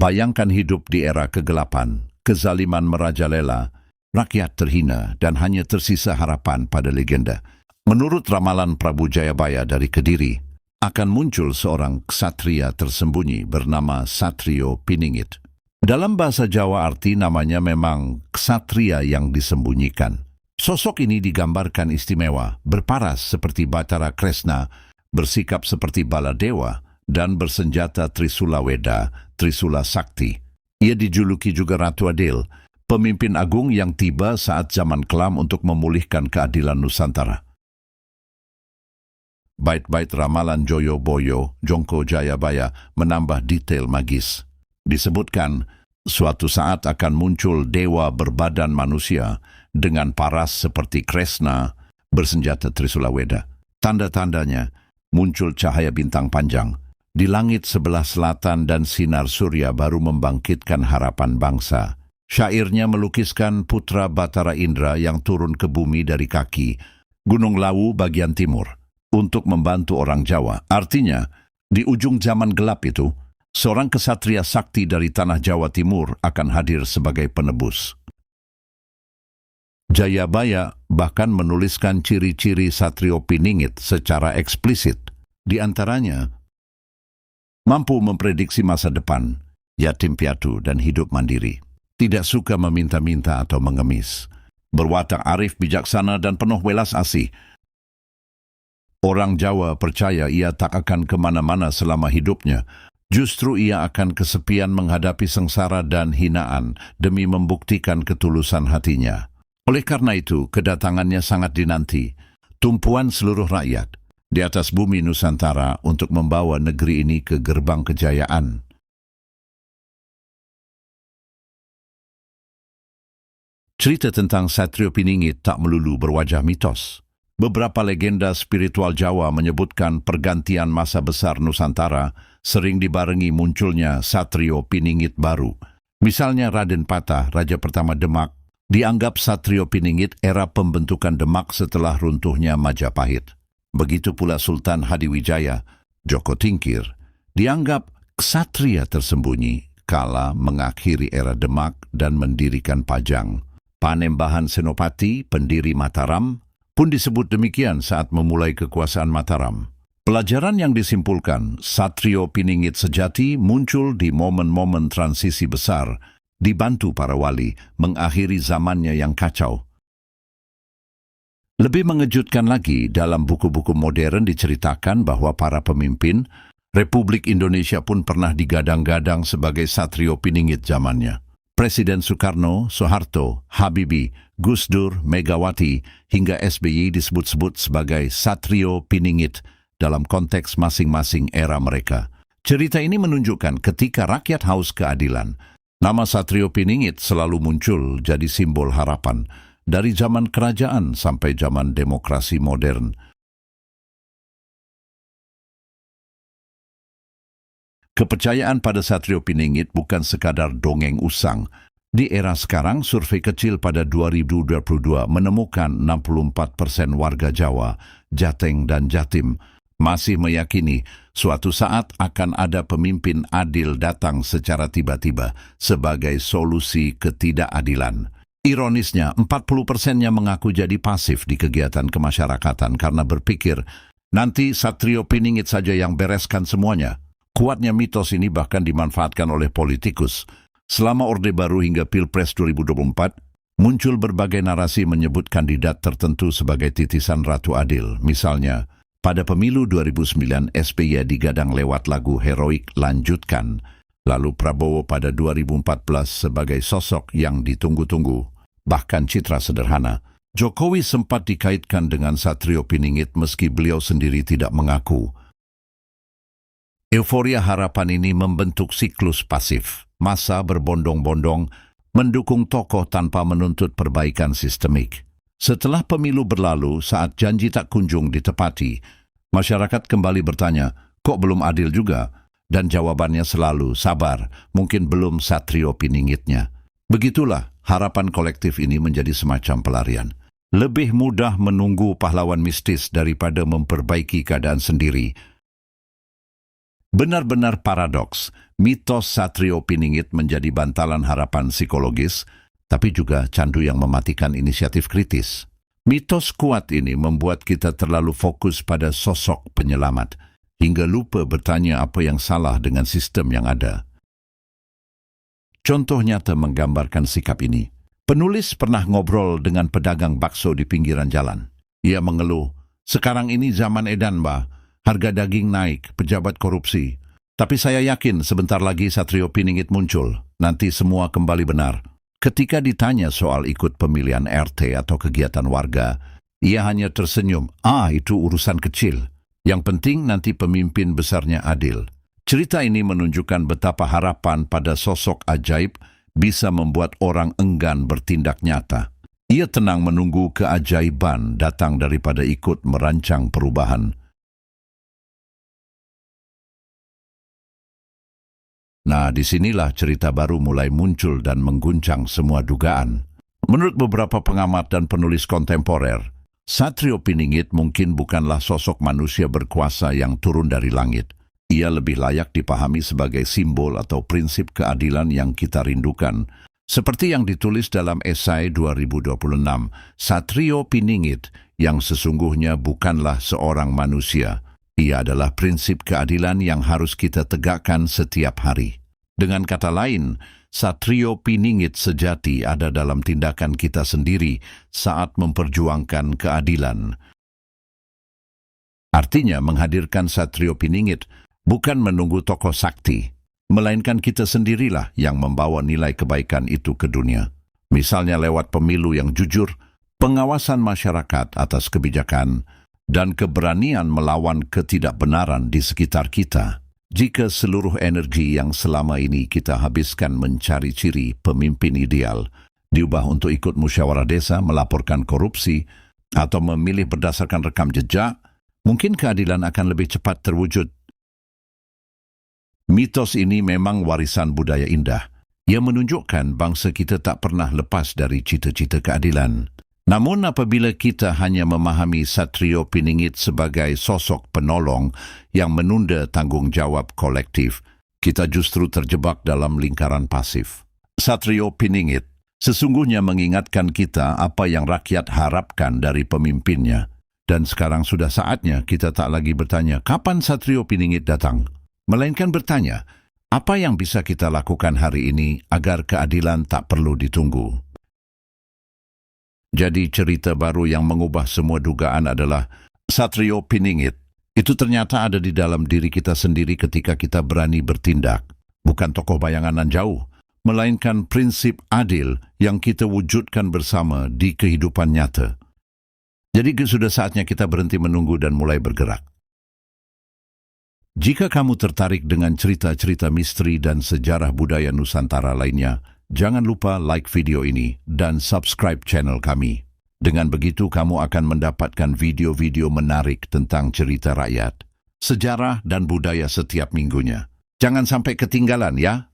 Bayangkan hidup di era kegelapan, kezaliman merajalela, rakyat terhina, dan hanya tersisa harapan pada legenda. Menurut ramalan Prabu Jayabaya dari Kediri, akan muncul seorang ksatria tersembunyi bernama Satrio Piningit. Dalam bahasa Jawa arti namanya memang ksatria yang disembunyikan. Sosok ini digambarkan istimewa, berparas seperti Batara Kresna, bersikap seperti Baladewa, dan bersenjata Trisula Weda, Trisula Sakti. Ia dijuluki juga Ratu Adil, pemimpin agung yang tiba saat zaman kelam untuk memulihkan keadilan Nusantara. Bait-bait ramalan Joyo Boyo, Jongko Jayabaya menambah detail magis. Disebutkan, suatu saat akan muncul dewa berbadan manusia dengan paras seperti Kresna, bersenjata Trisula Weda. Tanda-tandanya, muncul cahaya bintang panjang di langit sebelah selatan dan sinar surya baru membangkitkan harapan bangsa. Syairnya melukiskan putra Batara Indra yang turun ke bumi dari kaki Gunung Lawu bagian timur untuk membantu orang Jawa. Artinya, di ujung zaman gelap itu, seorang kesatria sakti dari tanah Jawa Timur akan hadir sebagai penebus. Jayabaya bahkan menuliskan ciri-ciri Satrio Piningit secara eksplisit. Di antaranya, mampu memprediksi masa depan, yatim piatu dan hidup mandiri. Tidak suka meminta-minta atau mengemis. Berwatak arif, bijaksana dan penuh welas asih. Orang Jawa percaya ia tak akan kemana-mana selama hidupnya. Justru ia akan kesepian menghadapi sengsara dan hinaan demi membuktikan ketulusan hatinya. Oleh karena itu, kedatangannya sangat dinanti. Tumpuan seluruh rakyat di atas bumi Nusantara untuk membawa negeri ini ke gerbang kejayaan. Cerita tentang Satrio Piningit tak melulu berwajah mitos. Beberapa legenda spiritual Jawa menyebutkan pergantian masa besar Nusantara sering dibarengi munculnya Satrio Piningit baru. Misalnya Raden Patah, Raja pertama Demak, dianggap Satrio Piningit era pembentukan Demak setelah runtuhnya Majapahit. Begitu pula Sultan Hadiwijaya, Joko Tingkir, dianggap ksatria tersembunyi kala mengakhiri era Demak dan mendirikan Pajang. Panembahan Senopati, pendiri Mataram, pun disebut demikian saat memulai kekuasaan Mataram. Pelajaran yang disimpulkan, Satrio Piningit sejati muncul di momen-momen transisi besar, dibantu para wali mengakhiri zamannya yang kacau. Lebih mengejutkan lagi, dalam buku-buku modern diceritakan bahwa para pemimpin Republik Indonesia pun pernah digadang-gadang sebagai Satrio Piningit zamannya. Presiden Soekarno, Soeharto, Habibie, Gus Dur, Megawati, hingga SBY disebut-sebut sebagai Satrio Piningit dalam konteks masing-masing era mereka. Cerita ini menunjukkan ketika rakyat haus keadilan, nama Satrio Piningit selalu muncul jadi simbol harapan dari zaman kerajaan sampai zaman demokrasi modern. Kepercayaan pada Satrio Piningit bukan sekadar dongeng usang. Di era sekarang, survei kecil pada 2022 menemukan 64% warga Jawa, Jateng dan Jatim masih meyakini suatu saat akan ada pemimpin adil datang secara tiba-tiba sebagai solusi ketidakadilan. Ironisnya, 40%-nya mengaku jadi pasif di kegiatan kemasyarakatan karena berpikir, nanti Satrio Piningit saja yang bereskan semuanya. Kuatnya mitos ini bahkan dimanfaatkan oleh politikus. Selama Orde Baru hingga Pilpres 2024, muncul berbagai narasi menyebut kandidat tertentu sebagai titisan Ratu Adil. Misalnya, pada pemilu 2009 SBY digadang lewat lagu heroik Lanjutkan. Lalu Prabowo pada 2014 sebagai sosok yang ditunggu-tunggu, bahkan citra sederhana. Jokowi sempat dikaitkan dengan Satrio Piningit meski beliau sendiri tidak mengaku. Euforia harapan ini membentuk siklus pasif. Massa berbondong-bondong mendukung tokoh tanpa menuntut perbaikan sistemik. Setelah pemilu berlalu, saat janji tak kunjung ditepati, masyarakat kembali bertanya, kok belum adil juga? Dan jawabannya selalu, sabar, mungkin belum Satrio Piningitnya. Begitulah harapan kolektif ini menjadi semacam pelarian. Lebih mudah menunggu pahlawan mistis daripada memperbaiki keadaan sendiri. Benar-benar paradoks, mitos Satrio Piningit menjadi bantalan harapan psikologis, tapi juga candu yang mematikan inisiatif kritis. Mitos kuat ini membuat kita terlalu fokus pada sosok penyelamat, hingga lupa bertanya apa yang salah dengan sistem yang ada. Contoh nyata menggambarkan sikap ini. Penulis pernah ngobrol dengan pedagang bakso di pinggiran jalan. Ia mengeluh, "Sekarang ini zaman edan, Mbah. Harga daging naik, pejabat korupsi. Tapi saya yakin sebentar lagi Satrio Piningit muncul. Nanti semua kembali benar." Ketika ditanya soal ikut pemilihan RT atau kegiatan warga, ia hanya tersenyum, "Itu urusan kecil. Yang penting nanti pemimpin besarnya adil." Cerita ini menunjukkan betapa harapan pada sosok ajaib bisa membuat orang enggan bertindak nyata. Ia tenang menunggu keajaiban datang daripada ikut merancang perubahan. Nah, disinilah cerita baru mulai muncul dan mengguncang semua dugaan. Menurut beberapa pengamat dan penulis kontemporer, Satrio Piningit mungkin bukanlah sosok manusia berkuasa yang turun dari langit. Ia lebih layak dipahami sebagai simbol atau prinsip keadilan yang kita rindukan. Seperti yang ditulis dalam esai 2026, Satrio Piningit yang sesungguhnya bukanlah seorang manusia. Ia adalah prinsip keadilan yang harus kita tegakkan setiap hari. Dengan kata lain, Satrio Piningit sejati ada dalam tindakan kita sendiri saat memperjuangkan keadilan. Artinya menghadirkan Satrio Piningit bukan menunggu tokoh sakti, melainkan kita sendirilah yang membawa nilai kebaikan itu ke dunia. Misalnya lewat pemilu yang jujur, pengawasan masyarakat atas kebijakan, dan keberanian melawan ketidakbenaran di sekitar kita. Jika seluruh energi yang selama ini kita habiskan mencari ciri pemimpin ideal diubah untuk ikut musyawarah desa, melaporkan korupsi, atau memilih berdasarkan rekam jejak, mungkin keadilan akan lebih cepat terwujud. Mitos ini memang warisan budaya indah. Ia menunjukkan bangsa kita tak pernah lepas dari cita-cita keadilan. Namun apabila kita hanya memahami Satrio Piningit sebagai sosok penolong yang menunda tanggung jawab kolektif, kita justru terjebak dalam lingkaran pasif. Satrio Piningit sesungguhnya mengingatkan kita apa yang rakyat harapkan dari pemimpinnya. Dan sekarang sudah saatnya kita tak lagi bertanya, kapan Satrio Piningit datang? Melainkan bertanya, apa yang bisa kita lakukan hari ini agar keadilan tak perlu ditunggu? Jadi cerita baru yang mengubah semua dugaan adalah Satrio Piningit. Itu ternyata ada di dalam diri kita sendiri ketika kita berani bertindak. Bukan tokoh bayangan jauh, melainkan prinsip adil yang kita wujudkan bersama di kehidupan nyata. Jadi sudah saatnya kita berhenti menunggu dan mulai bergerak. Jika kamu tertarik dengan cerita-cerita misteri dan sejarah budaya Nusantara lainnya, jangan lupa like video ini dan subscribe channel kami. Dengan begitu kamu akan mendapatkan video-video menarik tentang cerita rakyat, sejarah dan budaya setiap minggunya. Jangan sampai ketinggalan ya!